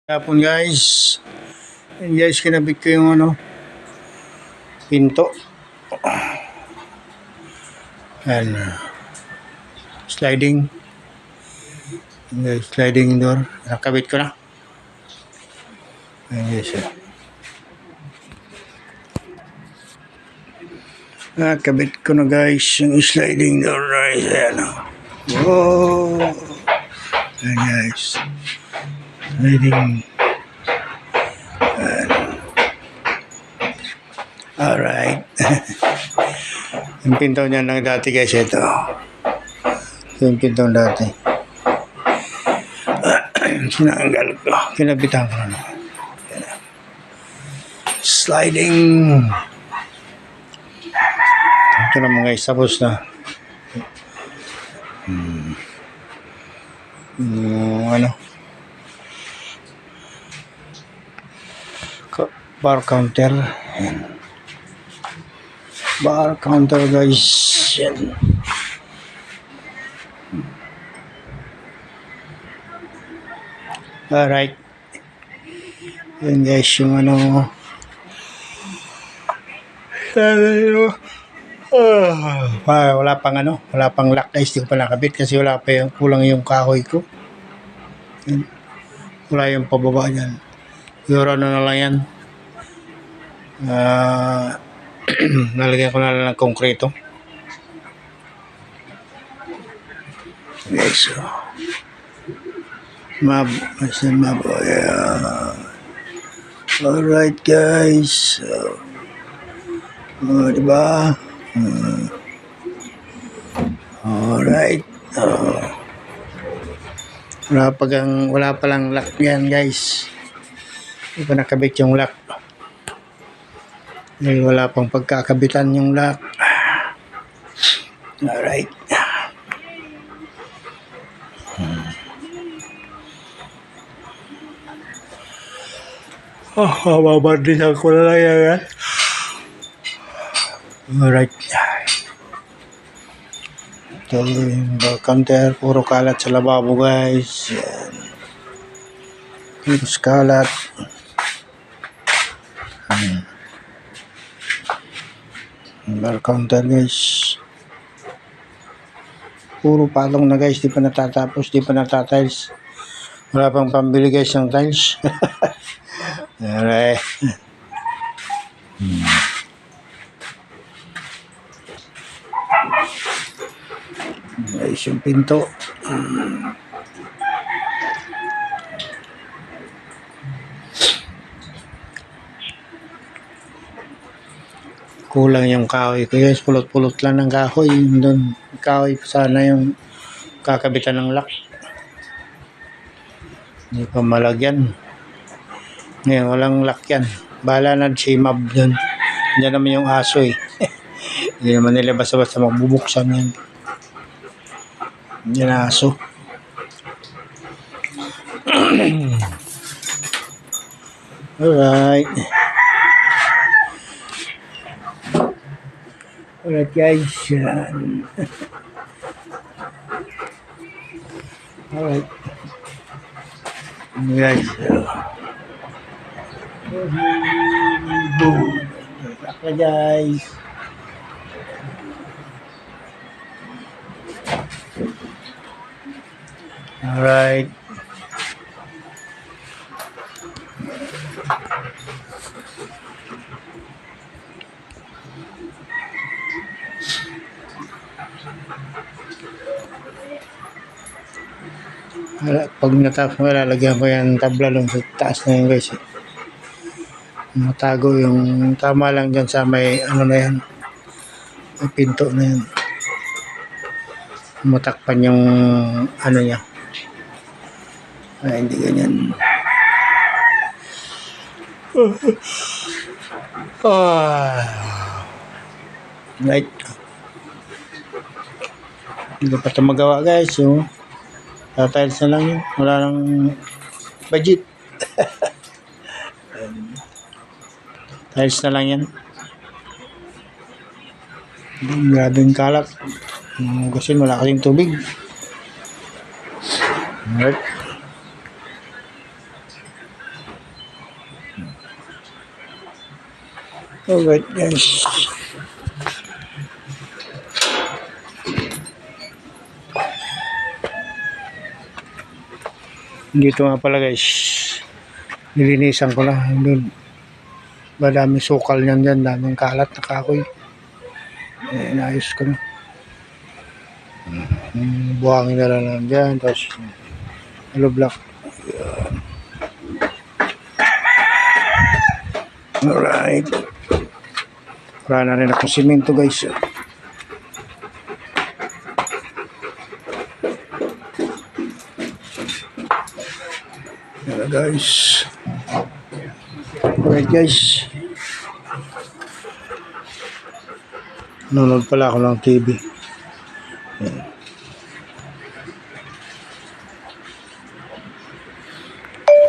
Hapon guys. And guys, kinabit ko yung pinto. And sliding. And guys, sliding door. Nakabit ko na. And guys, nakabit ko na guys yung sliding door guys. Ayan. Whoa. And guys, sliding. Alright. Yung pinto niya lang dati guys, ito. Yung pinto dati. Sinanggal ko. Kinabitan ko na. Sliding. Ito naman guys, tapos na. Bar counter. Bar counter guys. Yan. Alright. Yan guys yung wala pang lock guys, di ko pa nakabit kasi wala pa yung kulang yung kahoy ko. Yan. Wala yung pababa dyan. Yura na lang yan. Nalagyan ko na lang ng konkreto. Okay, so mab. Alright guys, so diba? Alright. Wala palang lock yan guys. Hindi pa nakabit yung lock. Dahil wala pang pagkakabitan yung lock. Alright. Mabardisan ko na lang yan. Alright. Ito yung counter. Puro kalat sa lababo guys. Yan. Puro kalat. Bar counter guys. Puro palong na guys, di pa natatapos, di pa natatiles. Wala pang pambili guys ng tiles. Alright. Guys, yung pinto. Kulang yung kahoy ko guys, pulot-pulot lang ng kahoy. Doon kahoy sana yung kakabitan ng lock. Hindi pa malagyan. Ngayon walang lock yan. Bahala na si Mab doon. Diyan naman yung aso eh. Hindi naman nila basta-basta magbubuksan yan. Yan aso. Alright. Alright guys, yan. Alright. Guys. Boom. Okay guys. Alright. Pag natapos mo, lalagyan ko yan tabla lang sa taas na yun guys. Matago yung tama lang dyan sa may na yan. May pinto na yan. Matakpan yung niya. Ay, hindi ganyan. Right. Hindi ko pa ito magawa guys. So, tiles na lang yun. Wala nang budget. Tiles na lang yan. Grabing kalat. Kasi wala kasing tubig. Alright. Alright guys. Dito nga pala guys. Nilinisan ko na. Doon. Madaming sukal niyan dyan. Daming kalat na kahoy. Inayos ko na. Buhangin na lang dyan. Tapos hollow block. Alright. Wala na rin akong simento guys. Yan guys. Alright guys. Nanonood pala ako ng TV.